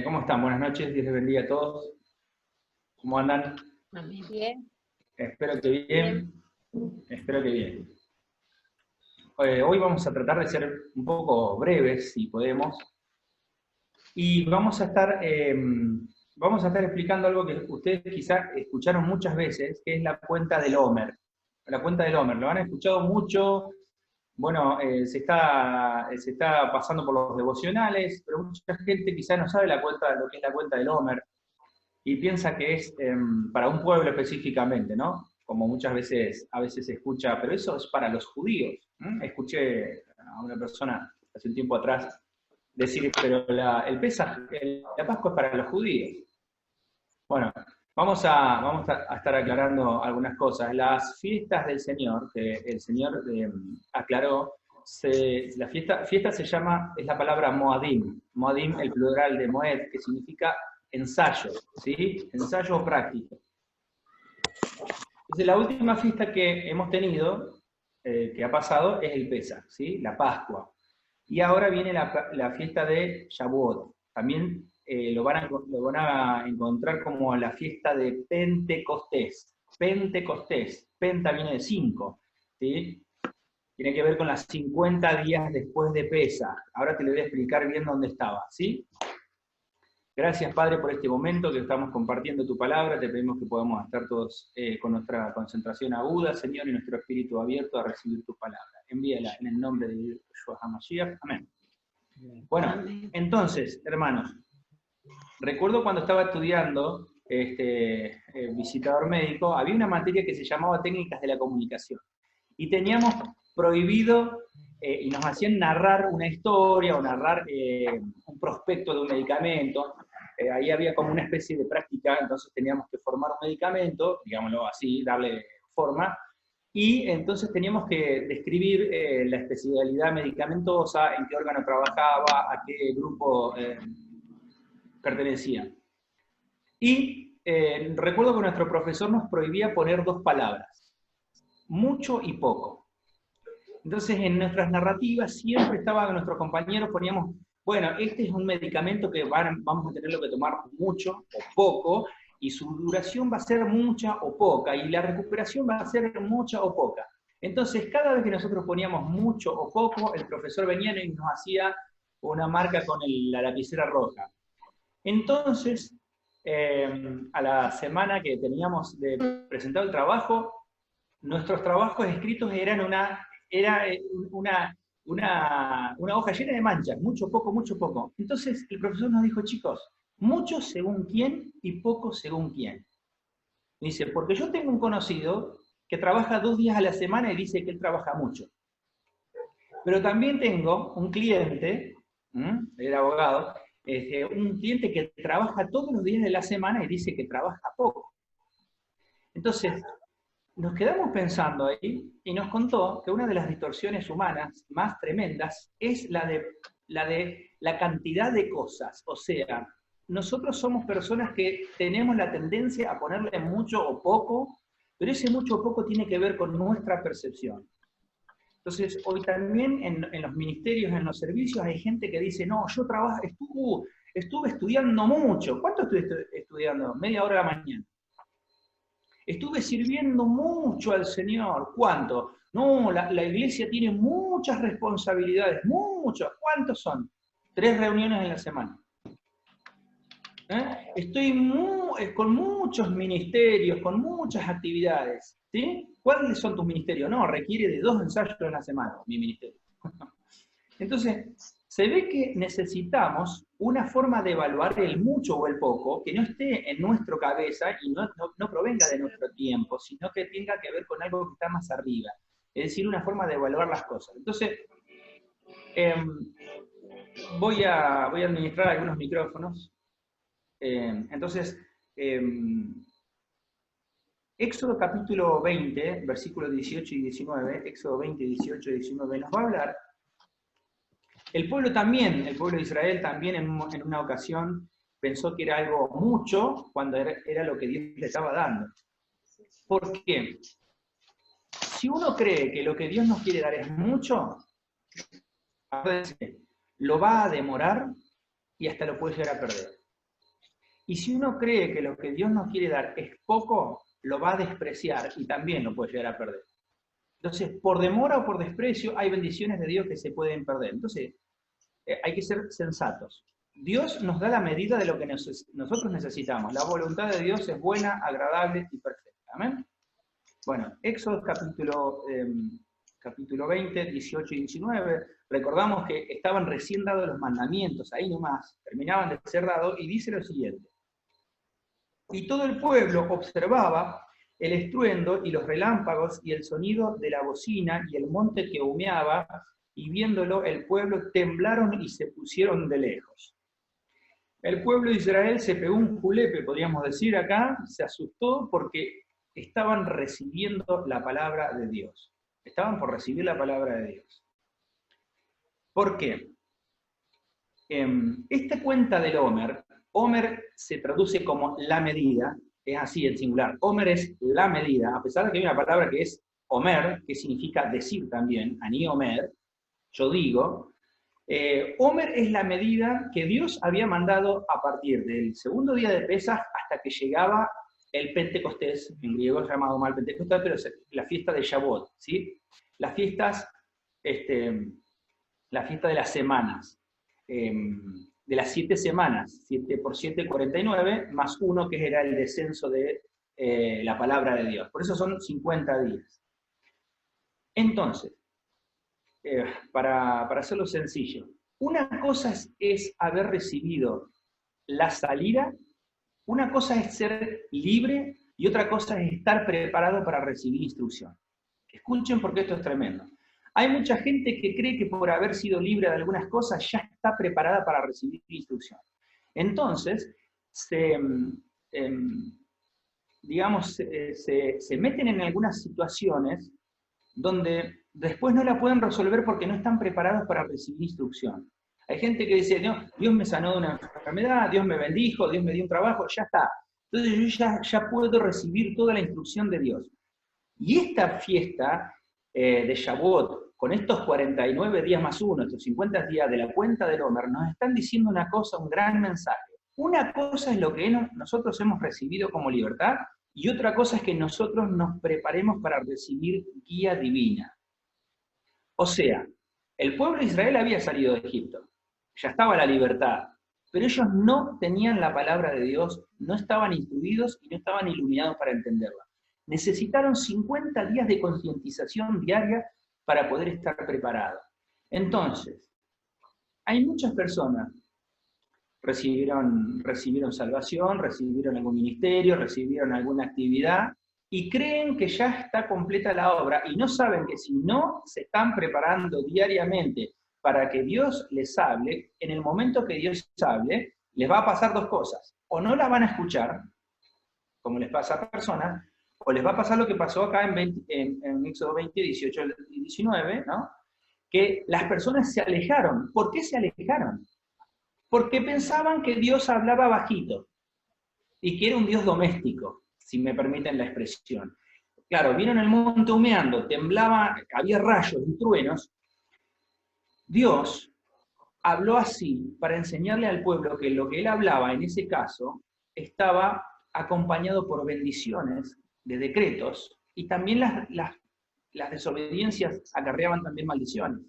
¿Cómo están? Buenas noches, Dios les bendiga a todos. ¿Cómo andan? Amén. Bien, Espero que bien. bien. Espero que bien. Hoy vamos a tratar de ser un poco breves, si podemos, y vamos a estar explicando algo que ustedes quizás escucharon muchas veces, que es la cuenta del Homer. La cuenta del Homer, lo han escuchado mucho. Bueno, se está pasando por los devocionales, pero mucha gente quizás no sabe lo que es la cuenta del Homer, y piensa que es para un pueblo específicamente, ¿no? Como a veces se escucha, pero eso es para los judíos. Escuché a una persona hace un tiempo atrás decir, pero la Pascua es para los judíos. Bueno, vamos a estar aclarando algunas cosas. Las fiestas del Señor, que el Señor aclaró, fiesta se llama, es la palabra Moadim. Moadim, el plural de Moed, que significa ensayo, ¿sí? Ensayo práctico. Entonces, la última fiesta que hemos tenido, que ha pasado, es el Pesaj, ¿sí? La Pascua. Y ahora viene la fiesta de Shavuot. También lo van a encontrar como la fiesta de Pentecostés. Pentecostés. Penta viene de 5, ¿sí? Tiene que ver con las 50 días después de Pesaj. Ahora te lo voy a explicar bien dónde estaba, ¿sí? Gracias, Padre, por este momento que estamos compartiendo tu palabra. Te pedimos que podamos estar todos con nuestra concentración aguda, Señor, y nuestro espíritu abierto a recibir tu palabra. Envíala en el nombre de Yeshua HaMashiach. Amén. Bueno, Amén. entonces, hermanos, recuerdo cuando estaba estudiando visitador médico, había una materia que se llamaba técnicas de la comunicación. Y teníamos prohibido, y nos hacían narrar una historia o narrar un prospecto de un medicamento. Ahí había como una especie de práctica, entonces teníamos que formar un medicamento, digámoslo así, darle forma, y entonces teníamos que describir la especialidad medicamentosa, en qué órgano trabajaba, a qué grupo pertenecía. Y recuerdo que nuestro profesor nos prohibía poner dos palabras, mucho y poco. Entonces, en nuestras narrativas siempre estaba nuestros compañeros, poníamos, bueno, este es un medicamento que vamos a tenerlo que tomar mucho o poco, y su duración va a ser mucha o poca, y la recuperación va a ser mucha o poca. Entonces, cada vez que nosotros poníamos mucho o poco, el profesor venía y nos hacía una marca con la lapicera roja. Entonces, a la semana que teníamos de presentar el trabajo, nuestros trabajos escritos eran una hoja llena de manchas, mucho, poco, mucho, poco. Entonces el profesor nos dijo, chicos, mucho según quién y poco según quién. Dice, porque yo tengo un conocido que trabaja 2 días a la semana y dice que él trabaja mucho. Pero también tengo un cliente, el abogado, un cliente que trabaja todos los días de la semana y dice que trabaja poco. Entonces, nos quedamos pensando ahí y nos contó que una de las distorsiones humanas más tremendas es la cantidad de cosas. O sea, nosotros somos personas que tenemos la tendencia a ponerle mucho o poco, pero ese mucho o poco tiene que ver con nuestra percepción. Entonces, hoy también en los ministerios, en los servicios, hay gente que dice, no, yo estuve estudiando mucho. ¿Cuánto estuve estudiando? Media hora a la mañana. Estuve sirviendo mucho al Señor. ¿Cuánto? No, la iglesia tiene muchas responsabilidades, muchas. ¿Cuántos son? 3 reuniones en la semana. Estoy con muchos ministerios, con muchas actividades. ¿Sí? ¿Cuáles son tus ministerios? No, requiere de 2 ensayos en la semana, mi ministerio. Entonces, se ve que necesitamos una forma de evaluar el mucho o el poco que no esté en nuestra cabeza y no provenga de nuestro tiempo, sino que tenga que ver con algo que está más arriba. Es decir, una forma de evaluar las cosas. Entonces, eh, voy a administrar algunos micrófonos. Entonces, Éxodo capítulo 20, versículos 18 y 19, Éxodo 20, 18 y 19, nos va a hablar. El pueblo de Israel también en una ocasión pensó que era algo mucho cuando era lo que Dios le estaba dando. ¿Por qué? Si uno cree que lo que Dios nos quiere dar es mucho, lo va a demorar y hasta lo puede llegar a perder. Y si uno cree que lo que Dios nos quiere dar es poco, lo va a despreciar y también lo puede llegar a perder. Entonces, por demora o por desprecio, hay bendiciones de Dios que se pueden perder. Entonces, hay que ser sensatos. Dios nos da la medida de lo que nosotros necesitamos. La voluntad de Dios es buena, agradable y perfecta. ¿Amén? Bueno, Éxodo capítulo 20, 18 y 19, recordamos que estaban recién dados los mandamientos, ahí nomás, terminaban de ser dados, y dice lo siguiente: y todo el pueblo observaba el estruendo y los relámpagos y el sonido de la bocina y el monte que humeaba, y viéndolo el pueblo temblaron y se pusieron de lejos. El pueblo de Israel se pegó un julepe, podríamos decir acá, se asustó porque estaban recibiendo la palabra de Dios. Estaban por recibir la palabra de Dios. ¿Por qué? Esta cuenta del Omer se traduce como la medida, es así en singular. Omer es la medida, a pesar de que hay una palabra que es Omer, que significa decir también, Ani Omer, yo digo. Omer es la medida que Dios había mandado a partir del segundo día de Pesaj hasta que llegaba el Pentecostés, en griego llamado mal Pentecostés, pero es la fiesta de Shavuot, ¿sí? Las fiestas, la fiesta de las semanas, de las 7 semanas, 7 por 7, 49, más 1 que era el descenso de la palabra de Dios. Por eso son 50 días. Entonces, para hacerlo sencillo, una cosa es haber recibido la salida, una cosa es ser libre y otra cosa es estar preparado para recibir instrucción. Escuchen porque esto es tremendo. Hay mucha gente que cree que por haber sido libre de algunas cosas ya está preparada para recibir instrucción. Entonces, se meten en algunas situaciones donde después no la pueden resolver porque no están preparados para recibir instrucción. Hay gente que dice, no, Dios me sanó de una enfermedad, Dios me bendijo, Dios me dio un trabajo, ya está. Entonces yo ya puedo recibir toda la instrucción de Dios. Y esta fiesta de Shavuot, con estos 49 días más 1, estos 50 días de la cuenta del Omer, nos están diciendo una cosa, un gran mensaje. Una cosa es lo que nosotros hemos recibido como libertad, y otra cosa es que nosotros nos preparemos para recibir guía divina. O sea, el pueblo de Israel había salido de Egipto, ya estaba la libertad, pero ellos no tenían la palabra de Dios, no estaban instruidos y no estaban iluminados para entenderla. Necesitaron 50 días de concientización diaria para poder estar preparados. Entonces, hay muchas personas recibieron salvación, recibieron algún ministerio, recibieron alguna actividad, y creen que ya está completa la obra, y no saben que si no se están preparando diariamente para que Dios les hable, en el momento que Dios hable, les va a pasar dos cosas. O no la van a escuchar, como les pasa a personas, o les va a pasar lo que pasó acá en Éxodo 20, 18 y 19, ¿no? Que las personas se alejaron. ¿Por qué se alejaron? Porque pensaban que Dios hablaba bajito y que era un Dios doméstico, si me permiten la expresión. Claro, vieron el monte humeando, temblaba, había rayos y truenos. Dios habló así para enseñarle al pueblo que lo que él hablaba en ese caso estaba acompañado por bendiciones de decretos, y también las desobediencias acarreaban también maldiciones.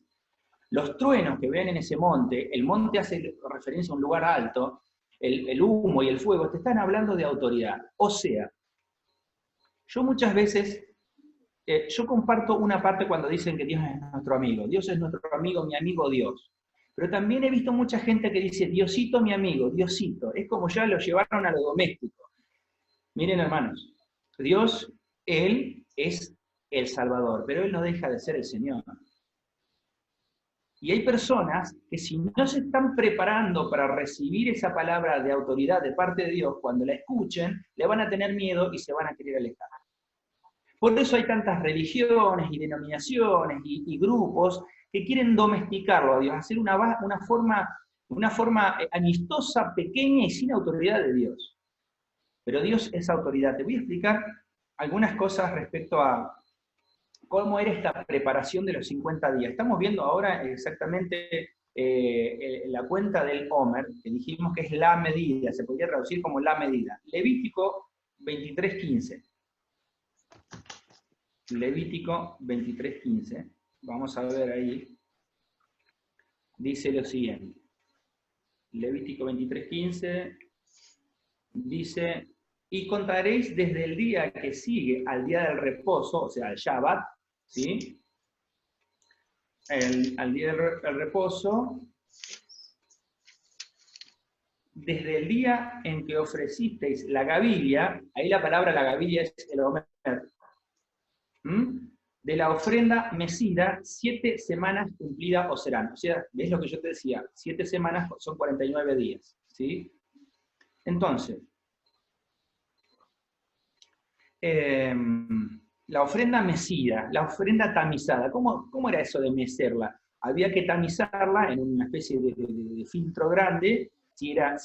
Los truenos que ven en ese monte, el monte hace referencia a un lugar alto, el humo y el fuego te están hablando de autoridad. O sea, yo muchas veces, yo comparto una parte cuando dicen que Dios es nuestro amigo. Dios es nuestro amigo, mi amigo Dios. Pero también he visto mucha gente que dice, Diosito, mi amigo, Diosito. Es como ya lo llevaron a lo doméstico. Miren, hermanos, Dios, Él es el Salvador, pero Él no deja de ser el Señor. Y hay personas que si no se están preparando para recibir esa palabra de autoridad de parte de Dios, cuando la escuchen, le van a tener miedo y se van a querer alejar. Por eso hay tantas religiones y denominaciones y grupos que quieren domesticarlo a Dios, hacer una forma amistosa, pequeña y sin autoridad de Dios. Pero Dios es autoridad. Te voy a explicar algunas cosas respecto a cómo era esta preparación de los 50 días. Estamos viendo ahora exactamente la cuenta del Homer, que dijimos que es la medida, se podría traducir como la medida. Levítico 23:15. Levítico 23:15. Vamos a ver ahí. Dice lo siguiente. Levítico 23:15 dice: y contaréis desde el día que sigue al día del reposo, o sea, al Shabbat, ¿sí? Al día del reposo, desde el día en que ofrecisteis la gavilla, ahí la palabra la gavilla es el Omer, de la ofrenda mecida, 7 semanas cumplidas os serán. O sea, ¿ves lo que yo te decía? 7 semanas son 49 días, ¿sí? Entonces, la ofrenda mecida, la ofrenda tamizada, ¿cómo era eso de mecerla? Había que tamizarla en una especie de filtro grande, si era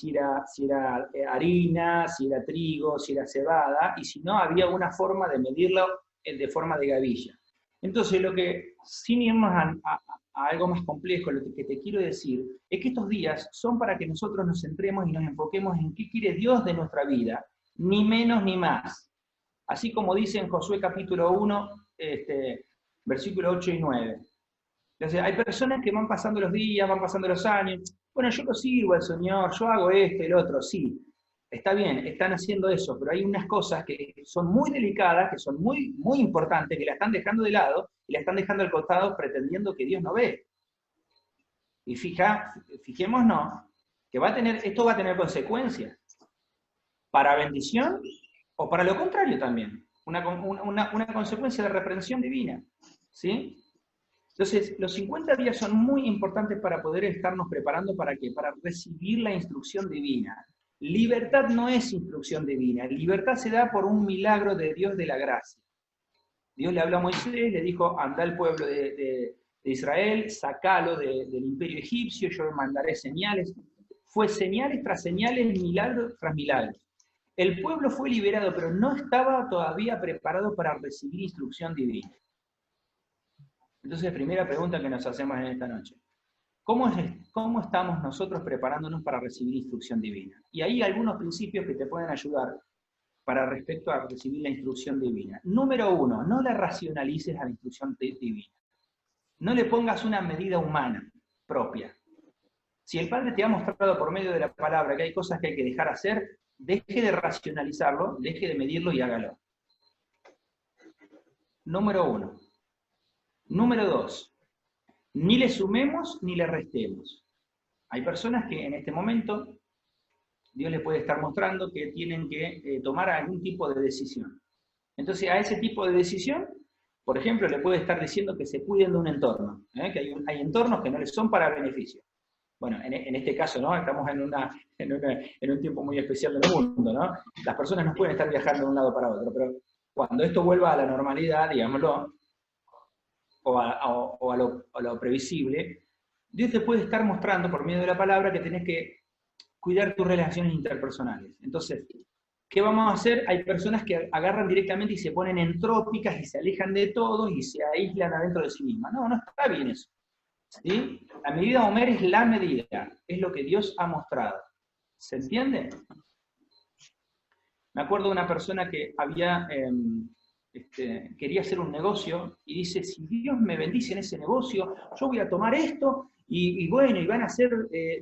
harina, si era trigo, si era cebada, y si no, había una forma de medirlo de forma de gavilla. Entonces, sin irnos a algo más complejo, lo que te quiero decir es que estos días son para que nosotros nos centremos y nos enfoquemos en qué quiere Dios de nuestra vida, ni menos ni más. Así como dice en Josué capítulo 1, versículo 8 y 9. Entonces, hay personas que van pasando los días, van pasando los años. Bueno, yo lo sirvo al Señor, yo hago esto y el otro, sí. Está bien, están haciendo eso, pero hay unas cosas que son muy delicadas, que son muy, muy importantes, que la están dejando de lado y la están dejando al costado pretendiendo que Dios no ve. Y fijémonos que esto va a tener consecuencias. Para bendición o para lo contrario también. Una consecuencia de reprensión divina. ¿Sí? Entonces, los 50 días son muy importantes para poder estarnos preparando ¿para qué? Para recibir la instrucción divina. Libertad no es instrucción divina, libertad se da por un milagro de Dios de la gracia. Dios le habló a Moisés, le dijo: anda al pueblo de Israel, sacalo del imperio egipcio, yo mandaré señales. Fue señales tras señales, milagro tras milagro. El pueblo fue liberado, pero no estaba todavía preparado para recibir instrucción divina. Entonces, primera pregunta que nos hacemos en esta noche: ¿cómo estamos nosotros preparándonos para recibir instrucción divina? Y hay algunos principios que te pueden ayudar para respecto a recibir la instrucción divina. Número 1, no la racionalices a la instrucción divina. No le pongas una medida humana propia. Si el Padre te ha mostrado por medio de la palabra que hay cosas que hay que dejar hacer, deje de racionalizarlo, deje de medirlo y hágalo. Número 1. Número 2. Ni le sumemos ni le restemos. Hay personas que en este momento Dios les puede estar mostrando que tienen que tomar algún tipo de decisión. Entonces, a ese tipo de decisión, por ejemplo, le puede estar diciendo que se cuiden de un entorno, que hay entornos que no les son para beneficio. Bueno, en este caso, ¿no? Estamos en un tiempo muy especial del mundo, ¿no? Las personas no pueden estar viajando de un lado para otro, pero cuando esto vuelva a la normalidad, digámoslo, o a lo previsible, Dios te puede estar mostrando por medio de la palabra que tenés que cuidar tus relaciones interpersonales. Entonces, ¿qué vamos a hacer? Hay personas que agarran directamente y se ponen entrópicas y se alejan de todos y se aíslan adentro de sí mismas. No, no está bien eso. ¿Sí? La medida Homer es la medida, es lo que Dios ha mostrado. ¿Se entiende? Me acuerdo de una persona que quería hacer un negocio y dice: si Dios me bendice en ese negocio, yo voy a tomar esto y bueno, y van a ser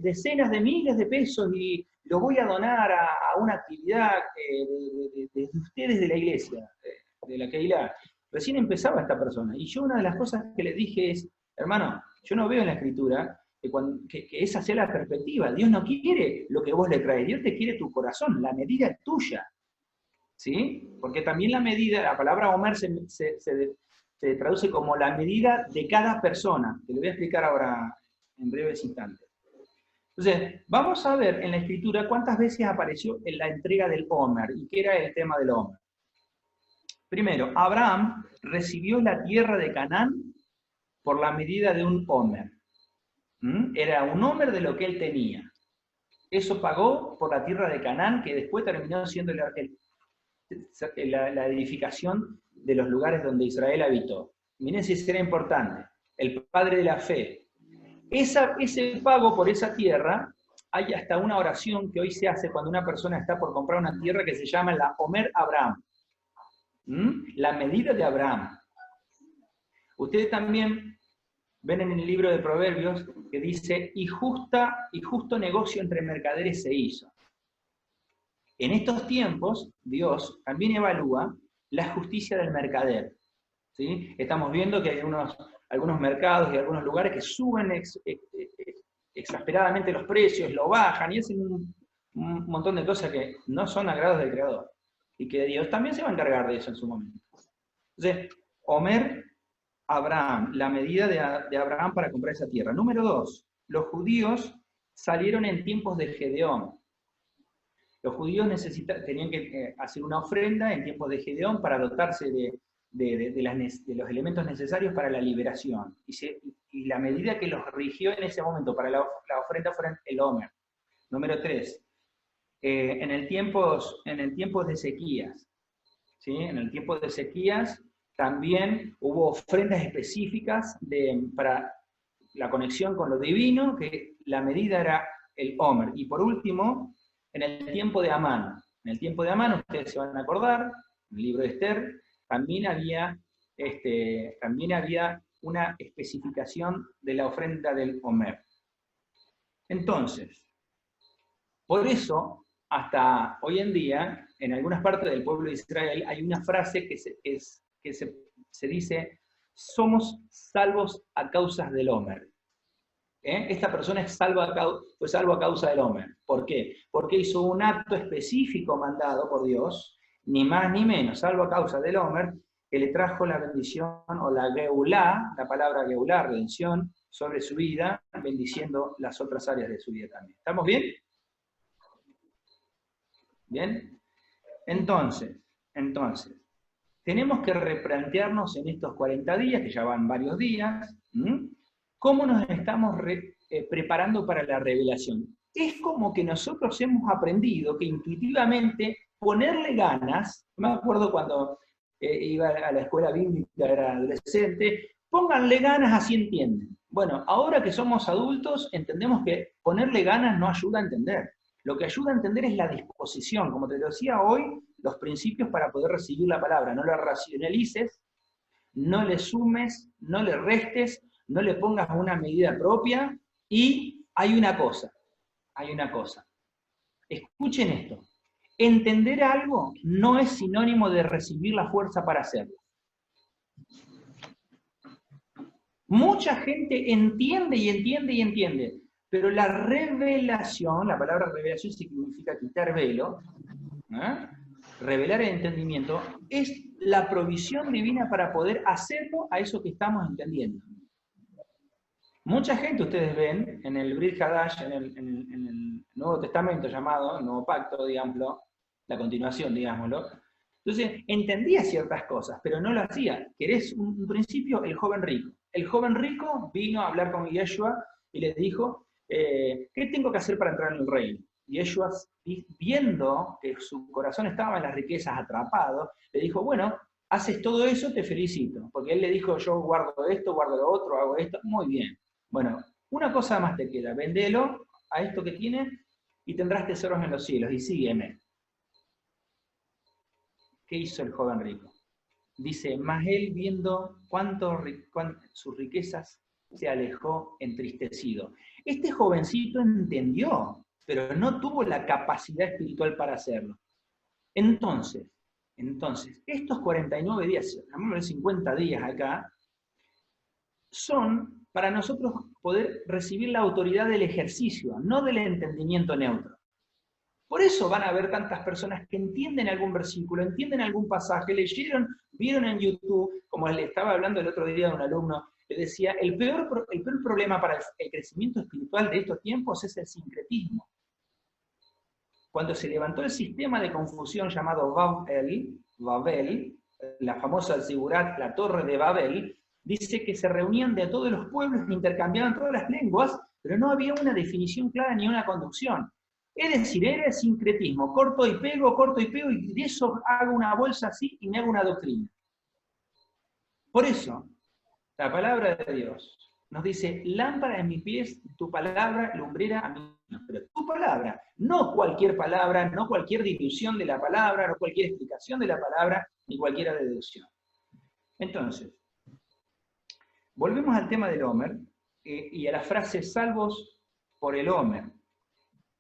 decenas de miles de pesos y lo voy a donar a una actividad de ustedes de la iglesia, de la Keilah. Recién empezaba esta persona y yo una de las cosas que le dije es: hermano, yo no veo en la Escritura que esa sea la perspectiva. Dios no quiere lo que vos le traes, Dios te quiere tu corazón, la medida es tuya. ¿Sí? Porque también la medida, la palabra Homer se traduce como la medida de cada persona. Te lo voy a explicar ahora en breves instantes. Entonces, vamos a ver en la Escritura cuántas veces apareció en la entrega del Homer y qué era el tema del Homer. Primero, Abraham recibió la tierra de Canaán por la medida de un Homer. Era un Homer de lo que él tenía. Eso pagó por la tierra de Canaán, que después terminó siendo la edificación de los lugares donde Israel habitó. Miren si será importante. El padre de la fe. Ese pago por esa tierra, hay hasta una oración que hoy se hace cuando una persona está por comprar una tierra que se llama la Omer Abraham. La medida de Abraham. Ustedes también ven en el libro de Proverbios que dice, y justo negocio entre mercaderes se hizo. En estos tiempos, Dios también evalúa la justicia del mercader. ¿Sí? Estamos viendo que hay algunos mercados y algunos lugares que suben exasperadamente los precios, lo bajan y hacen un montón de cosas que no son agrados del Creador. Y que Dios también se va a encargar de eso en su momento. Entonces, Omer Abraham, la medida de Abraham para comprar esa tierra. Número 2, los judíos salieron en tiempos de Gedeón. Los judíos tenían que hacer una ofrenda en tiempos de Gedeón para dotarse de los elementos necesarios para la liberación. Y la medida que los rigió en ese momento para la ofrenda fue el Omer. Número 3, en el tiempo de Ezequías. ¿Sí? En el tiempo de Ezequías también hubo ofrendas específicas para la conexión con lo divino, que la medida era el Omer. Y por último, en el tiempo de Amán. En el tiempo de Amán, ustedes se van a acordar, en el libro de Esther, también había una especificación de la ofrenda del Omer. Entonces, por eso, hasta hoy en día, en algunas partes del pueblo de Israel, hay una frase que se dice, somos salvos a causa del Omer. Esta persona fue salvo a causa del Omer. ¿Por qué? Porque hizo un acto específico mandado por Dios, ni más ni menos, salvo a causa del Omer, que le trajo la bendición o la geulá, la palabra geulá, redención, sobre su vida, bendiciendo las otras áreas de su vida también. ¿Estamos bien? ¿Bien? Entonces, tenemos que replantearnos en estos 40 días, que ya van varios días, cómo nos estamos preparando para la revelación. Es como que nosotros hemos aprendido que intuitivamente ponerle ganas, me acuerdo cuando iba a la escuela bíblica, era adolescente, pónganle ganas, así entienden. Bueno, ahora que somos adultos, entendemos que ponerle ganas no ayuda a entender. Lo que ayuda a entender es la disposición, como te decía hoy, los principios para poder recibir la palabra. No la racionalices, no le sumes, no le restes, no le pongas una medida propia, y hay una cosa. Escuchen esto. Entender algo no es sinónimo de recibir la fuerza para hacerlo. Mucha gente entiende, pero la revelación, la palabra revelación significa quitar velo, revelar el entendimiento, es la provisión divina para poder hacerlo a eso que estamos entendiendo. Mucha gente, ustedes ven, en el Brit Hadash, en el Nuevo Testamento llamado, el Nuevo Pacto, digámoslo, la continuación, digámoslo, entonces entendía ciertas cosas, pero no lo hacía. ¿Querés un principio? El joven rico. El joven rico vino a hablar con Yeshua y le dijo, ¿qué tengo que hacer para entrar en el reino? Y Yeshua, viendo que su corazón estaba en las riquezas atrapado, le dijo, bueno, haces todo eso, te felicito. Porque él le dijo, yo guardo esto, guardo lo otro, hago esto, muy bien. Bueno, una cosa más te queda, vendelo a esto que tienes y tendrás tesoros en los cielos, y sígueme. ¿Qué hizo el joven rico? Dice, mas él viendo sus riquezas se alejó entristecido. Este jovencito entendió, pero no tuvo la capacidad espiritual para hacerlo. Entonces, estos 49 días, llamémosle 50 días acá, son para nosotros poder recibir la autoridad del ejercicio, no del entendimiento neutro. Por eso van a haber tantas personas que entienden algún versículo, entienden algún pasaje, leyeron, vieron en YouTube, como le estaba hablando el otro día de un alumno, le decía, el peor problema para el crecimiento espiritual de estos tiempos es el sincretismo. Cuando se levantó el sistema de confusión llamado Babel, la famosa Zigurat, la torre de Babel, dice que se reunían de todos los pueblos e intercambiaban todas las lenguas, pero no había una definición clara ni una conducción. Es decir, era el sincretismo, corto y pego, y de eso hago una bolsa así y me hago una doctrina. Por eso, la palabra de Dios nos dice, lámpara en mis pies, tu palabra, lumbrera a mí. Pero tu palabra, no cualquier palabra, no cualquier dilución de la palabra, no cualquier explicación de la palabra, ni cualquier deducción. Entonces, volvemos al tema del Homer y a la frase salvos por el Homer.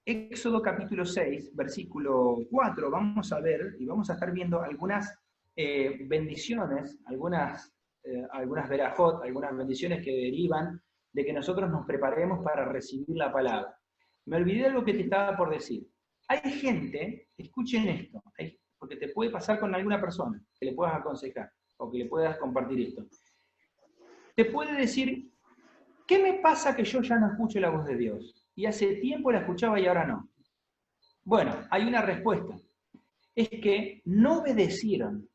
Éxodo capítulo 6, versículo 4, vamos a ver y vamos a estar viendo algunas bendiciones, algunas verajot, algunas bendiciones que derivan de que nosotros nos preparemos para recibir la palabra. Me olvidé de lo que te estaba por decir. Hay gente, escuchen esto, porque te puede pasar con alguna persona que le puedas aconsejar o que le puedas compartir esto. Te puede decir, ¿qué me pasa que yo ya no escucho la voz de Dios? Y hace tiempo la escuchaba y ahora no. Bueno, hay una respuesta. Es que no obedecieron.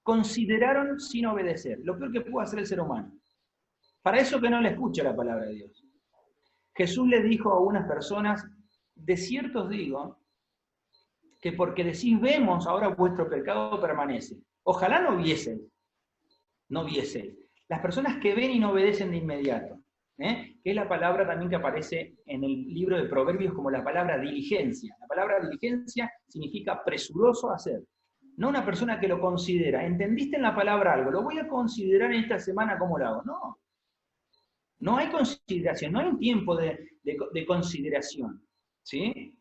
Consideraron sin obedecer. Lo peor que puede hacer el ser humano. Para eso que no le escucha la palabra de Dios. Jesús le dijo a unas personas, de cierto os digo, que porque decís vemos, ahora vuestro pecado permanece. Ojalá no vieseis. No vieseis. Las personas que ven y no obedecen de inmediato. Que es la palabra también que aparece en el libro de Proverbios como la palabra diligencia. La palabra diligencia significa presuroso hacer. No una persona que lo considera. ¿Entendiste en la palabra algo? Lo voy a considerar en esta semana cómo lo hago. No. No hay consideración, no hay un tiempo de consideración. ¿Sí?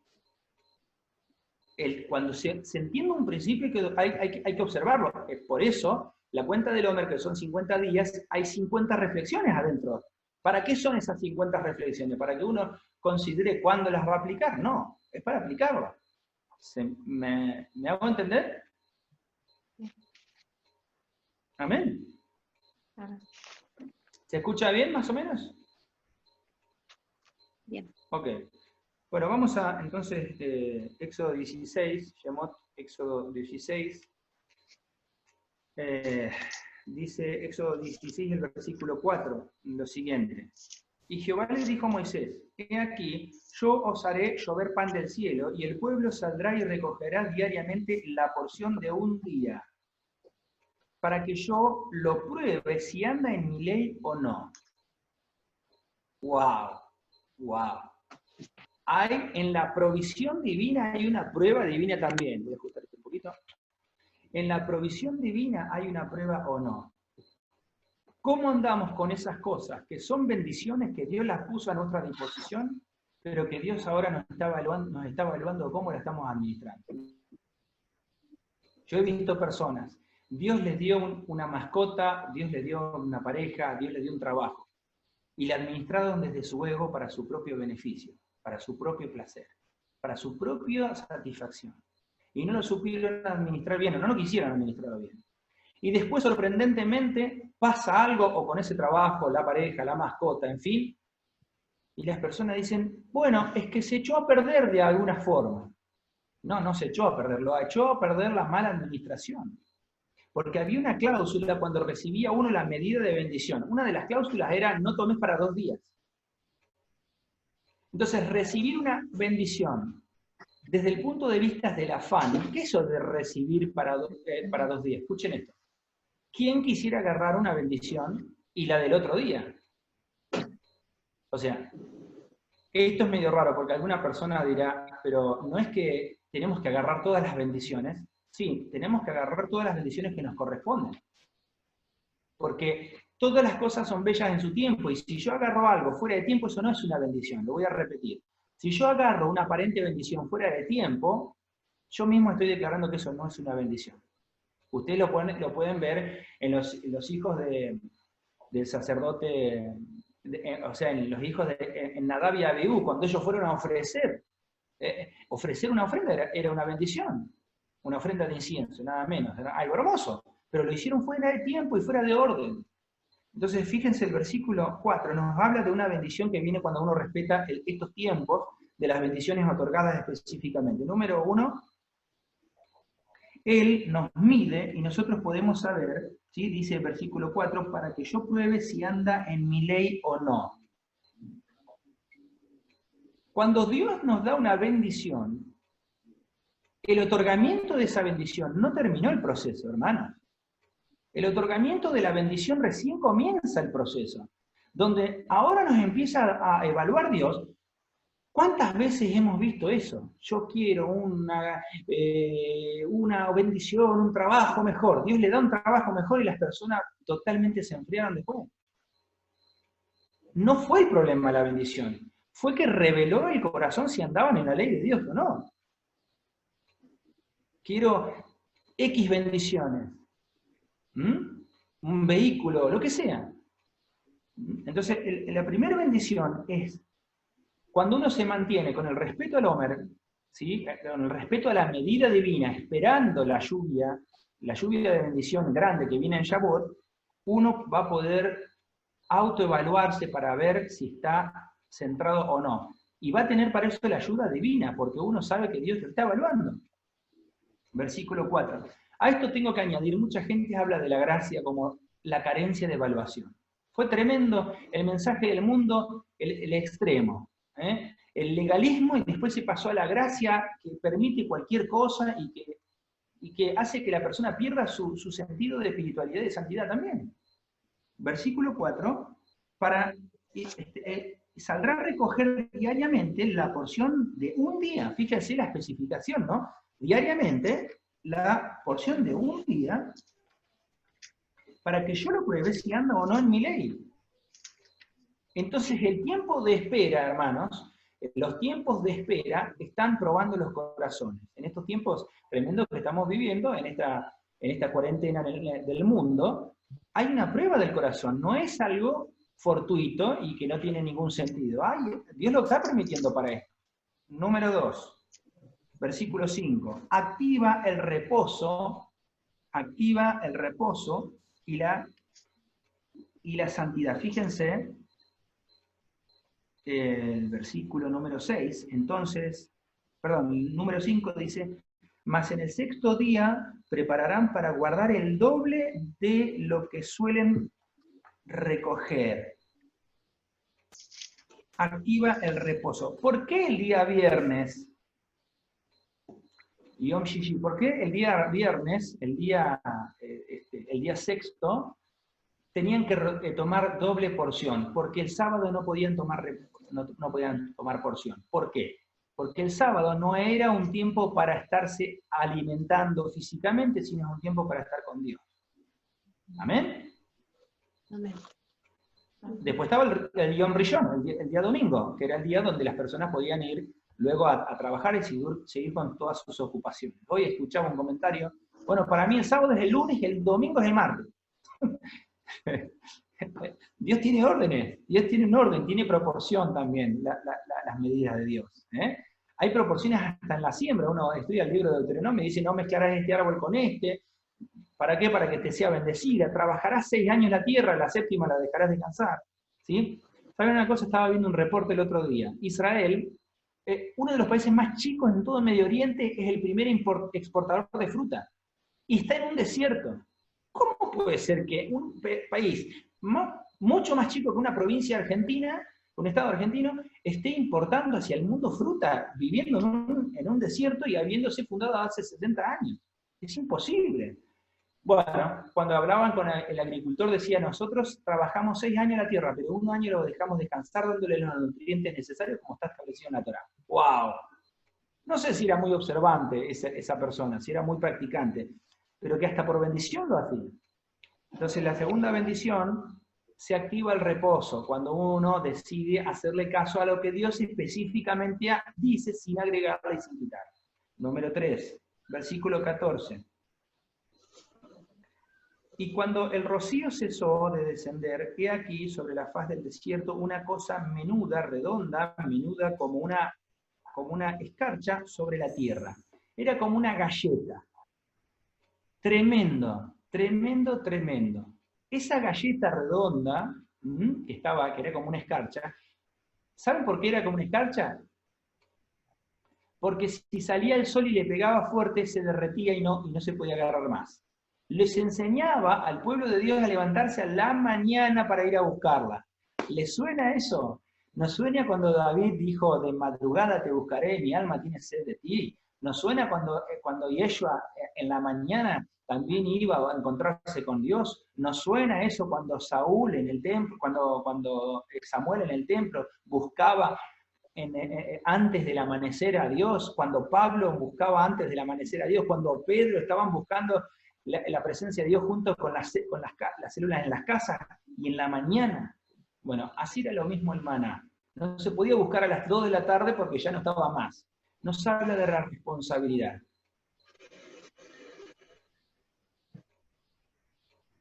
Cuando se entiende un principio hay que observarlo. Por eso, la cuenta del Homer, que son 50 días, hay 50 reflexiones adentro. ¿Para qué son esas 50 reflexiones? ¿Para que uno considere cuándo las va a aplicar? No, es para aplicarlas. ¿Me hago entender? Amén. ¿Se escucha bien, más o menos? Bien. Ok. Bueno, vamos a, entonces, Éxodo 16, Shemot, Éxodo 16. Dice Éxodo 16, el versículo 4, lo siguiente. Y Jehová le dijo a Moisés, he aquí, yo os haré llover pan del cielo, y el pueblo saldrá y recogerá diariamente la porción de un día, para que yo lo pruebe si anda en mi ley o no. ¡Wow! ¡Wow! En la provisión divina hay una prueba divina también. Voy a ajustar esto un poquito. En la provisión divina hay una prueba o no. ¿Cómo andamos con esas cosas que son bendiciones que Dios las puso a nuestra disposición, pero que Dios ahora nos está evaluando cómo la estamos administrando? Yo he visto personas, Dios les dio una mascota, Dios les dio una pareja, Dios les dio un trabajo, y la administraron desde su ego para su propio beneficio, para su propio placer, para su propia satisfacción. Y no lo supieron administrar bien, o no lo quisieron administrarlo bien. Y después, sorprendentemente, pasa algo, o con ese trabajo, la pareja, la mascota, en fin, y las personas dicen, bueno, es que se echó a perder de alguna forma. No, no se echó a perder, lo echó a perder la mala administración. Porque había una cláusula cuando recibía uno la medida de bendición. Una de las cláusulas era, no tomes para 2 días. Entonces, recibir una bendición desde el punto de vista del afán, ¿qué es eso de recibir para 2 días? Escuchen esto. ¿Quién quisiera agarrar una bendición y la del otro día? O sea, esto es medio raro porque alguna persona dirá, pero no es que tenemos que agarrar todas las bendiciones. Sí, tenemos que agarrar todas las bendiciones que nos corresponden. Porque todas las cosas son bellas en su tiempo, y si yo agarro algo fuera de tiempo, eso no es una bendición, lo voy a repetir. Si yo agarro una aparente bendición fuera de tiempo, yo mismo estoy declarando que eso no es una bendición. Ustedes lo pueden ver en los hijos del sacerdote, o sea, en los hijos en Nadab y Abiú, cuando ellos fueron a ofrecer una ofrenda era una bendición, una ofrenda de incienso, nada menos, era algo hermoso, pero lo hicieron fuera de tiempo y fuera de orden. Entonces, fíjense, el versículo 4 nos habla de una bendición que viene cuando uno respeta estos tiempos de las bendiciones otorgadas específicamente. Número 1, Él nos mide y nosotros podemos saber, ¿sí? Dice el versículo 4, para que yo pruebe si anda en mi ley o no. Cuando Dios nos da una bendición, el otorgamiento de esa bendición no terminó el proceso, hermanos. El otorgamiento de la bendición recién comienza el proceso. donde ahora nos empieza a evaluar Dios. ¿Cuántas veces hemos visto eso? Yo quiero una bendición, un trabajo mejor. Dios le da un trabajo mejor y las personas totalmente se enfriaron después. No fue el problema la bendición, fue que reveló el corazón si andaban en la ley de Dios o no. Quiero X bendiciones, un vehículo, lo que sea. Entonces, la primera bendición es cuando uno se mantiene con el respeto al Homer, ¿sí? Con el respeto a la medida divina, esperando la lluvia de bendición grande que viene en Shavuot, uno va a poder autoevaluarse para ver si está centrado o no. Y va a tener para eso la ayuda divina, porque uno sabe que Dios te está evaluando. Versículo 4. A esto tengo que añadir, mucha gente habla de la gracia como la carencia de evaluación. Fue tremendo el mensaje del mundo, el extremo. El legalismo, y después se pasó a la gracia que permite cualquier cosa y que hace que la persona pierda su sentido de espiritualidad y de santidad también. Versículo 4, saldrá a recoger diariamente la porción de un día. Fíjense la especificación, ¿no? Diariamente, la porción de un día, para que yo lo pruebe si anda o no en mi ley. Entonces, el tiempo de espera, hermanos, los tiempos de espera están probando los corazones. En estos tiempos tremendos que estamos viviendo, en esta cuarentena del mundo, hay una prueba del corazón, no es algo fortuito y que no tiene ningún sentido. Dios lo está permitiendo para esto. Número 2, versículo 5. Activa el reposo y la santidad. Fíjense, el versículo número 6, el número 5 dice, mas en el sexto día prepararán para guardar el doble de lo que suelen recoger. Activa el reposo. ¿Por qué el día viernes? Yom Shishi, ¿por qué el día viernes, el día sexto, tenían que tomar doble porción? Porque el sábado no podían tomar porción. ¿Por qué? Porque el sábado no era un tiempo para estarse alimentando físicamente, sino un tiempo para estar con Dios. ¿Amén? Amén. Después estaba el Yom Rishon, el día domingo, que era el día donde las personas podían ir luego a trabajar y seguir con todas sus ocupaciones. Hoy escuchaba un comentario, bueno, para mí el sábado es el lunes y el domingo es el martes. Dios tiene órdenes, Dios tiene un orden, tiene proporción también, las medidas de Dios. Hay proporciones hasta en la siembra. Uno estudia el libro de Deuteronomio y dice, no mezclarás este árbol con este. ¿Para qué? Para que te sea bendecida. Trabajarás 6 años la tierra, la séptima la dejarás descansar. ¿Sí? ¿Saben una cosa? Estaba viendo un reporte el otro día. Israel, uno de los países más chicos en todo Medio Oriente, es el primer exportador de fruta. Y está en un desierto. ¿Cómo puede ser que un país mucho más chico que una provincia argentina, un estado argentino, esté importando hacia el mundo fruta, viviendo en un desierto y habiéndose fundado hace 70 años? Es imposible. Bueno, cuando hablaban con el agricultor decía, nosotros trabajamos 6 años en la tierra, pero 1 año lo dejamos descansar dándole los nutrientes necesarios como está establecido en la Torá. ¡Wow! No sé si era muy observante esa persona, si era muy practicante, pero que hasta por bendición lo hacía. Entonces la segunda bendición, se activa el reposo, cuando uno decide hacerle caso a lo que Dios específicamente dice sin agregarle y sin quitar. Número 3, versículo 14. Y cuando el rocío cesó de descender, he aquí sobre la faz del desierto una cosa menuda, redonda, menuda como una escarcha sobre la tierra. Era como una galleta. Tremendo, tremendo, tremendo. Esa galleta redonda, que era como una escarcha, ¿saben por qué era como una escarcha? Porque si salía el sol y le pegaba fuerte, se derretía y no se podía agarrar más. Les enseñaba al pueblo de Dios a levantarse a la mañana para ir a buscarla. ¿Les suena eso? ¿Nos suena cuando David dijo, de madrugada te buscaré, mi alma tiene sed de ti? ¿Nos suena cuando Yeshua en la mañana también iba a encontrarse con Dios? ¿Nos suena eso cuando Saúl en el templo, cuando Samuel en el templo buscaba antes del amanecer a Dios, cuando Pablo buscaba antes del amanecer a Dios, cuando Pedro estaban buscando la presencia de Dios junto con las células en las casas y en la mañana? Bueno, así era lo mismo el maná. No se podía buscar a las 2 de la tarde porque ya no estaba más. Nos habla de la responsabilidad.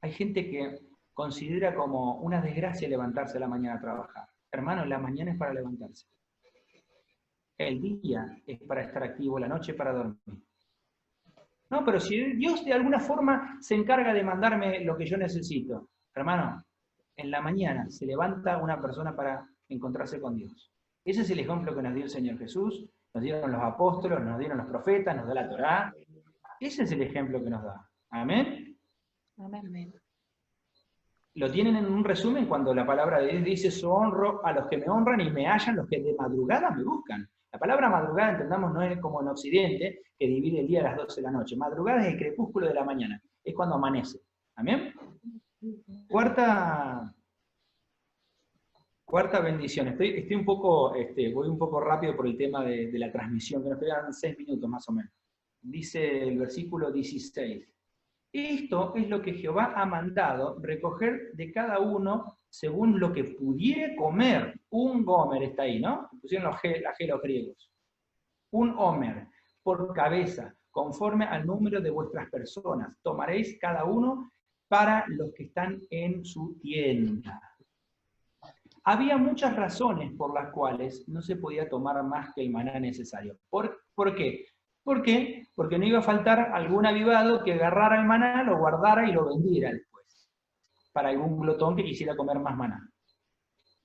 Hay gente que considera como una desgracia levantarse a la mañana a trabajar. Hermano, la mañana es para levantarse. El día es para estar activo, la noche para dormir. No, pero si Dios de alguna forma se encarga de mandarme lo que yo necesito, hermano, en la mañana se levanta una persona para encontrarse con Dios. Ese es el ejemplo que nos dio el Señor Jesús, nos dieron los apóstoles, nos dieron los profetas, nos da la Torá. Ese es el ejemplo que nos da. ¿Amén? Amén. Lo tienen en un resumen cuando la palabra de Dios dice: honro a los que me honran y me hallan los que de madrugada me buscan. La palabra madrugada, entendamos, no es como en Occidente, que divide el día a las 12 de la noche. Madrugada es el crepúsculo de la mañana, es cuando amanece. ¿Amén? Cuarta bendición. Estoy un poco, voy un poco rápido por el tema de la transmisión, que nos quedan 6 minutos más o menos. Dice el versículo 16. Esto es lo que Jehová ha mandado, recoger de cada uno según lo que pudiere comer. Un gomer está ahí, ¿no? Pusieron la G los griegos. Un homer por cabeza, conforme al número de vuestras personas. Tomaréis cada uno para los que están en su tienda. Había muchas razones por las cuales no se podía tomar más que el maná necesario. ¿Por qué? ¿Por qué? Porque no iba a faltar algún avivado que agarrara el maná, lo guardara y lo vendiera después, para algún glotón que quisiera comer más maná.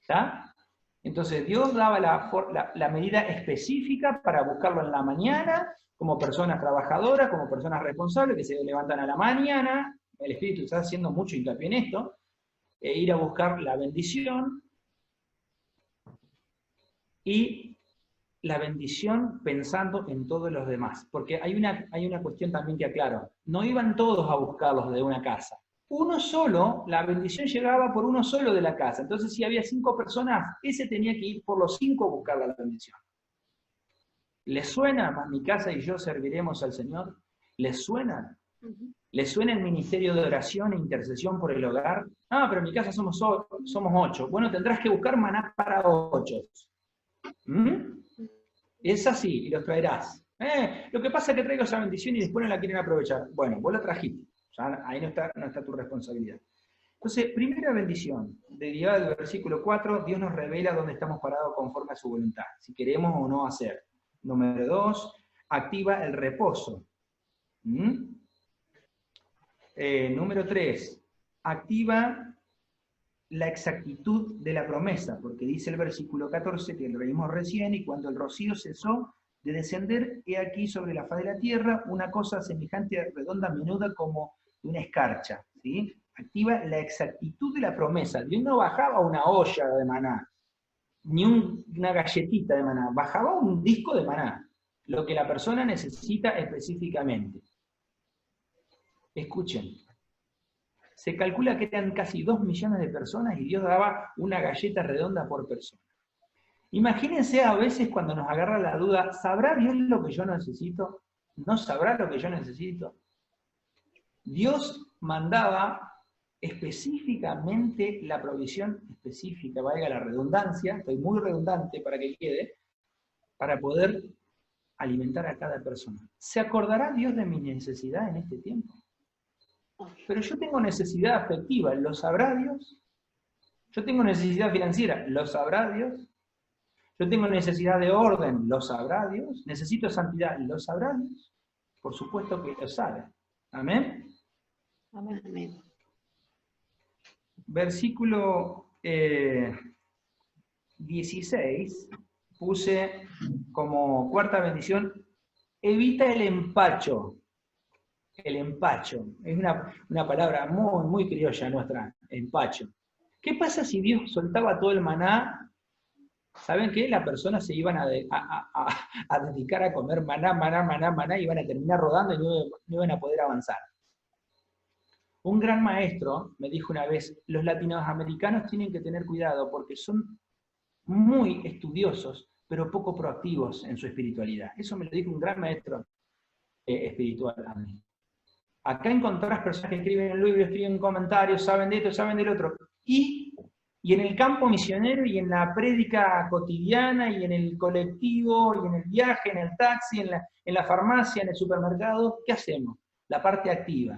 ¿Está? Entonces Dios daba la medida específica para buscarlo en la mañana, como personas trabajadoras, como personas responsables, que se levantan a la mañana. El Espíritu está haciendo mucho hincapié en esto, ir a buscar la bendición, y la bendición pensando en todos los demás. Porque hay una cuestión también que aclaro. No iban todos a buscarlos de una casa. Uno solo, la bendición llegaba por uno solo de la casa. Entonces, si había 5 personas, ese tenía que ir por los 5 a buscar la bendición. ¿Les suena? Mi casa y yo serviremos al Señor. ¿Les suena? ¿Les suena el ministerio de oración e intercesión por el hogar? Ah, pero en mi casa somos 8. Bueno, tendrás que buscar maná para 8. Es así, y los traerás. Lo que pasa es que traigo esa bendición y después no la quieren aprovechar. Bueno, vos la trajiste. Ya ahí no está tu responsabilidad. Entonces, primera bendición, derivada del versículo 4, Dios nos revela dónde estamos parados conforme a su voluntad, si queremos o no hacer. Número 2, activa el reposo. Número 3, activa la exactitud de la promesa, porque dice el versículo 14 que lo leímos recién: y cuando el rocío cesó de descender, he aquí sobre la faz de la tierra una cosa semejante a redonda, menuda como una escarcha. ¿Sí? Activa la exactitud de la promesa. Dios no bajaba una olla de maná, ni una galletita de maná, bajaba un disco de maná, lo que la persona necesita específicamente. Escuchen. Se calcula que eran casi 2 millones de personas y Dios daba una galleta redonda por persona. Imagínense a veces cuando nos agarra la duda: ¿sabrá Dios lo que yo necesito? ¿No sabrá lo que yo necesito? Dios mandaba específicamente la provisión específica, valga la redundancia, estoy muy redundante para que quede, para poder alimentar a cada persona. ¿Se acordará Dios de mi necesidad en este tiempo? Pero yo tengo necesidad afectiva, ¿lo sabrá Dios? Yo tengo necesidad financiera, ¿lo sabrá Dios? Yo tengo necesidad de orden, ¿lo sabrá Dios? Necesito santidad, ¿lo sabrá Dios? Por supuesto que lo sabe. ¿Amén? Amén. Versículo 16, puse como cuarta bendición: evita el empacho. El empacho, es una palabra muy, muy criolla nuestra, empacho. ¿Qué pasa si Dios soltaba todo el maná ¿Saben qué? Las personas se iban a dedicar a comer maná, maná, maná, maná, y iban a terminar rodando y no iban a poder avanzar. Un gran maestro me dijo una vez, los latinoamericanos tienen que tener cuidado porque son muy estudiosos, pero poco proactivos en su espiritualidad. Eso me lo dijo un gran maestro espiritual a mí. Acá encontrás personas que escriben un libro, escriben comentarios, saben de esto, saben del otro. Y en el campo misionero, y en la prédica cotidiana, y en el colectivo, y en el viaje, en el taxi, en la farmacia, en el supermercado, ¿qué hacemos? La parte activa.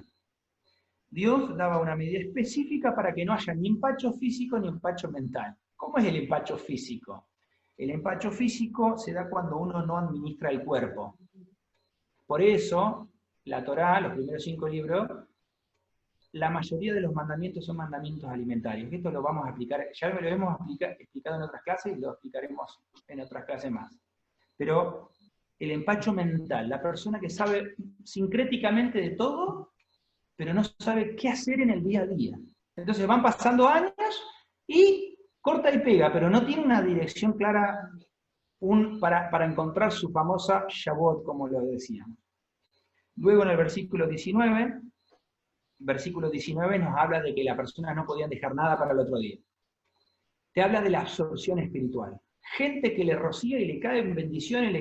Dios daba una medida específica para que no haya ni empacho físico ni empacho mental. ¿Cómo es el empacho físico? El empacho físico se da cuando uno no administra el cuerpo. Por eso, la Torá, los primeros 5 libros, la mayoría de los mandamientos son mandamientos alimentarios. Esto lo vamos a explicar, ya lo hemos explicado en otras clases y lo explicaremos en otras clases más. Pero el empacho mental, la persona que sabe sincréticamente de todo, pero no sabe qué hacer en el día a día. Entonces van pasando años y corta y pega, pero no tiene una dirección clara para encontrar su famosa Shavuot, como lo decíamos. Luego en el versículo 19 nos habla de que las personas no podían dejar nada para el otro día. Te habla de la absorción espiritual. Gente que le rocía y le caen bendiciones,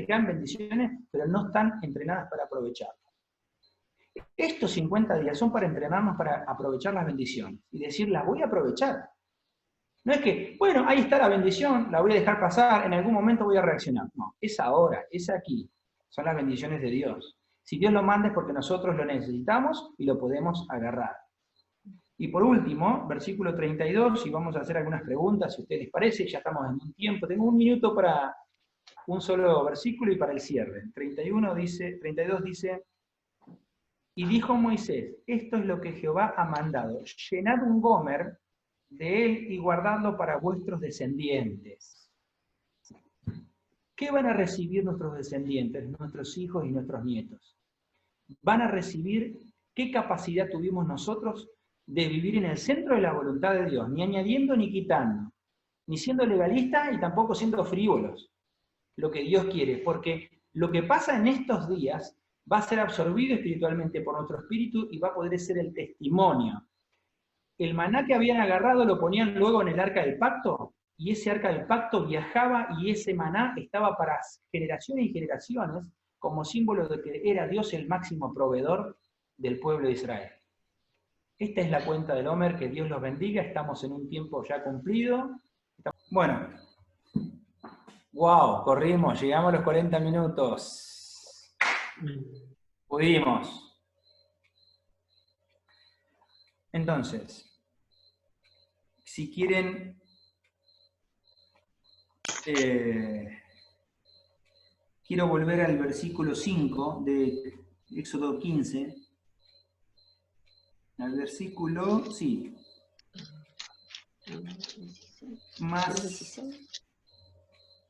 pero no están entrenadas para aprovecharlas. Estos 50 días son para entrenarnos para aprovechar las bendiciones y decir, las voy a aprovechar. No es que, bueno, ahí está la bendición, la voy a dejar pasar, en algún momento voy a reaccionar. No, es ahora, es aquí. Son las bendiciones de Dios. Si Dios lo manda es porque nosotros lo necesitamos y lo podemos agarrar. Y por último, versículo 32, y vamos a hacer algunas preguntas, si a ustedes les parece, ya estamos en un tiempo, tengo un minuto para un solo versículo y para el cierre. 32 dice, y dijo Moisés, esto es lo que Jehová ha mandado, llenad un gomer de él y guardadlo para vuestros descendientes. ¿Qué van a recibir nuestros descendientes, nuestros hijos y nuestros nietos? Van a recibir qué capacidad tuvimos nosotros de vivir en el centro de la voluntad de Dios, ni añadiendo ni quitando, ni siendo legalistas y tampoco siendo frívolos, lo que Dios quiere, porque lo que pasa en estos días va a ser absorbido espiritualmente por nuestro espíritu y va a poder ser el testimonio. El maná que habían agarrado lo ponían luego en el arca del pacto, y ese arca del pacto viajaba y ese maná estaba para generaciones y generaciones como símbolo de que era Dios el máximo proveedor del pueblo de Israel. Esta es la cuenta del Homer, que Dios los bendiga, estamos en un tiempo ya cumplido. Bueno, wow, corrimos, llegamos a los 40 minutos. Pudimos. Entonces, si quieren, quiero volver al versículo 5 de Éxodo 15. Al versículo, sí. Más,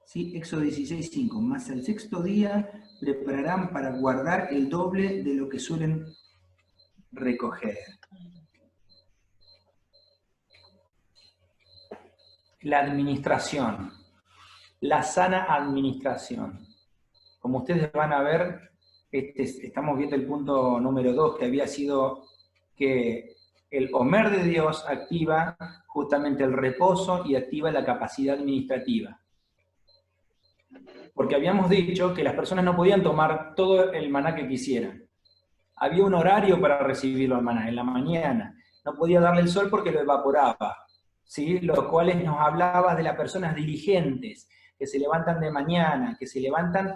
sí, Éxodo 16, 5. Más al sexto día prepararán para guardar el doble de lo que suelen recoger. La administración, la sana administración. Como ustedes van a ver, estamos viendo el punto número 2, que había sido que el Homer de Dios activa justamente el reposo y activa la capacidad administrativa. Porque habíamos dicho que las personas no podían tomar todo el maná que quisieran. Había un horario para recibirlo al maná, en la mañana. No podía darle el sol porque lo evaporaba, ¿sí? Lo cual nos hablaba de las personas diligentes, que se levantan de mañana, que se levantan...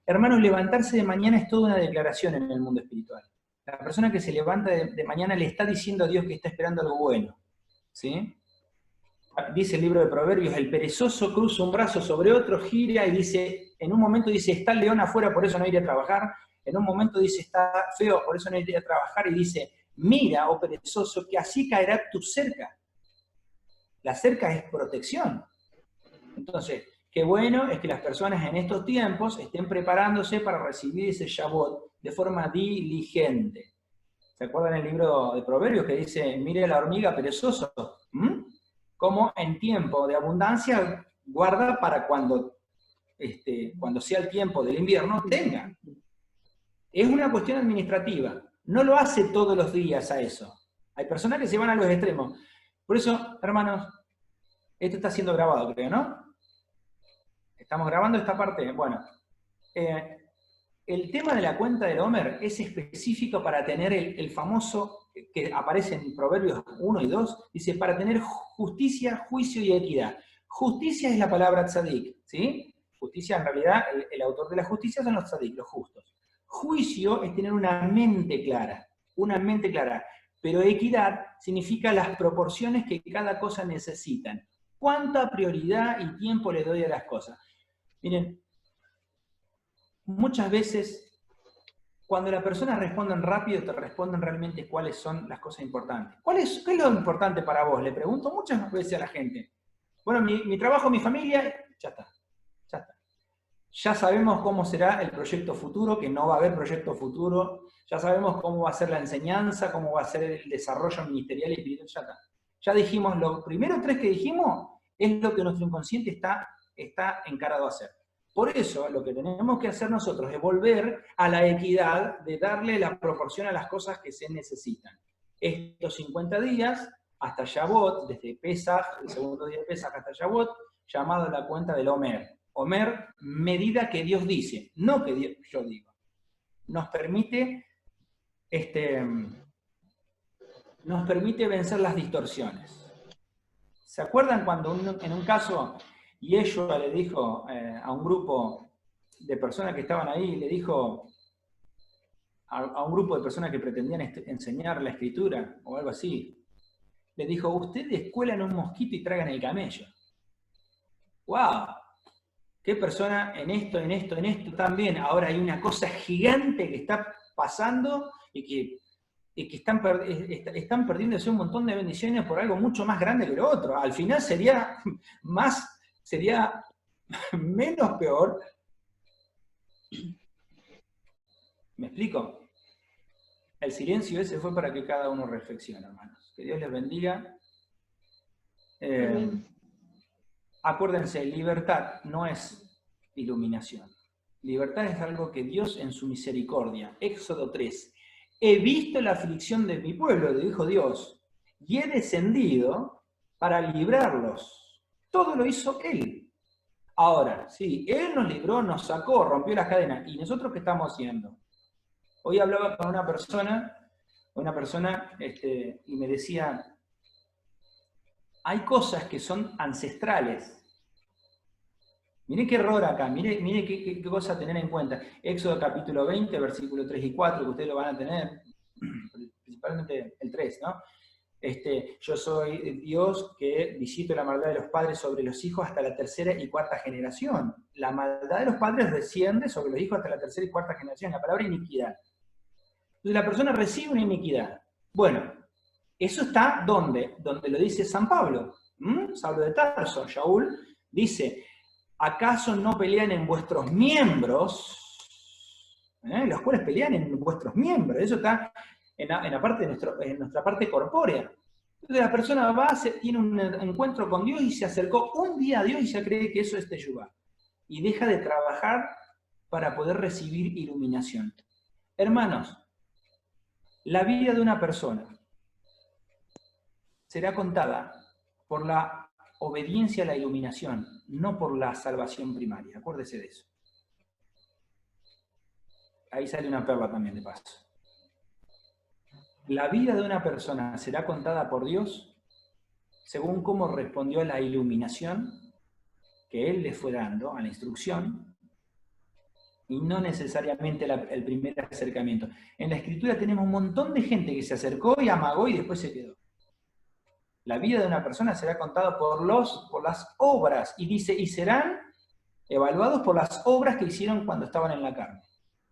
Hermanos, levantarse de mañana es toda una declaración en el mundo espiritual. La persona que se levanta de mañana le está diciendo a Dios que está esperando algo bueno, ¿sí? Dice el libro de Proverbios, el perezoso cruza un brazo sobre otro, gira y dice, en un momento dice, está el león afuera, por eso no iré a trabajar, en un momento dice, está feo, por eso no iré a trabajar, y dice, mira, oh perezoso, que así caerá tu cerca. La cerca es protección. Entonces, qué bueno es que las personas en estos tiempos estén preparándose para recibir ese Shavuot de forma diligente. ¿Se acuerdan el libro de Proverbios que dice, mire la hormiga perezoso? Como en tiempo de abundancia guarda para cuando sea el tiempo del invierno, tenga. Es una cuestión administrativa. No lo hace todos los días a eso. Hay personas que se van a los extremos. Por eso, hermanos, esto está siendo grabado, creo, ¿no? ¿Estamos grabando esta parte? Bueno. El tema de la cuenta del Homer es específico para tener el famoso, que aparece en Proverbios 1 y 2, dice, para tener justicia, juicio y equidad. Justicia es la palabra tzadik, ¿sí? Justicia, en realidad, el autor de la justicia son los tzadik, los justos. Juicio es tener una mente clara, pero equidad significa las proporciones que cada cosa necesitan. ¿Cuánta prioridad y tiempo le doy a las cosas? Miren, muchas veces, cuando las personas responden rápido, te responden realmente cuáles son las cosas importantes. ¿Qué es lo importante para vos? Le pregunto muchas veces a la gente. Bueno, mi trabajo, mi familia, ya está. Ya sabemos cómo será el proyecto futuro, que no va a haber proyecto futuro. Ya sabemos cómo va a ser la enseñanza, cómo va a ser el desarrollo ministerial y espiritual, ya está. Ya dijimos, los primeros 3 que dijimos es lo que nuestro inconsciente está encarado a hacer. Por eso, lo que tenemos que hacer nosotros es volver a la equidad de darle la proporción a las cosas que se necesitan. Estos 50 días, hasta Shavuot, desde Pesaj, el segundo día de Pesaj hasta Shavuot, llamado la cuenta del Homer. Homer, medida que Dios dice, no que yo digo. Nos permite vencer las distorsiones. ¿Se acuerdan cuando en un caso Yeshua le dijo a un grupo de personas que estaban ahí, le dijo a un grupo de personas que pretendían enseñar la escritura o algo así, le dijo, ustedes cuelan un mosquito y tragan el camello? ¡Wow! ¿Qué persona en esto también? Ahora hay una cosa gigante que está pasando y que están perdiéndose un montón de bendiciones por algo mucho más grande que lo otro. Al final sería menos peor. ¿Me explico? El silencio ese fue para que cada uno reflexione, hermanos. Que Dios les bendiga. Acuérdense, libertad no es iluminación. Libertad es algo que Dios en su misericordia. Éxodo 3. He visto la aflicción de mi pueblo, le dijo Dios, y he descendido para librarlos. Todo lo hizo Él. Ahora, sí, Él nos libró, nos sacó, rompió las cadenas. ¿Y nosotros qué estamos haciendo? Hoy hablaba con una persona y me decía, hay cosas que son ancestrales. Miré qué error acá, miré qué cosa a tener en cuenta. Éxodo capítulo 20, versículos 3 y 4, que ustedes lo van a tener, principalmente el 3, ¿no? Yo soy Dios que visito la maldad de los padres sobre los hijos hasta la 3ª y 4ª generación. La maldad de los padres desciende sobre los hijos hasta la 3ª y 4ª generación, la palabra iniquidad. Entonces la persona recibe una iniquidad. Bueno, eso está ¿dónde? Donde lo dice San Pablo. Saulo de Tarso, Shaul, dice, ¿acaso no pelean en vuestros miembros? Los cuales pelean en vuestros miembros. Eso está en nuestra parte corpórea. Entonces la persona tiene un encuentro con Dios y se acercó un día a Dios y ya cree que eso es teshuvá. Y deja de trabajar para poder recibir iluminación. Hermanos, la vida de una persona será contada por la obediencia a la iluminación, no por la salvación primaria. Acuérdese de eso. Ahí sale una perla también de paso. La vida de una persona será contada por Dios según cómo respondió a la iluminación que Él le fue dando, a la instrucción, y no necesariamente el primer acercamiento. En la Escritura tenemos un montón de gente que se acercó y amagó y después se quedó. La vida de una persona será contada por las obras, y dice, y serán evaluados por las obras que hicieron cuando estaban en la carne.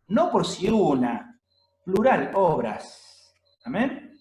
No por si una, plural, obras. ¿Amén?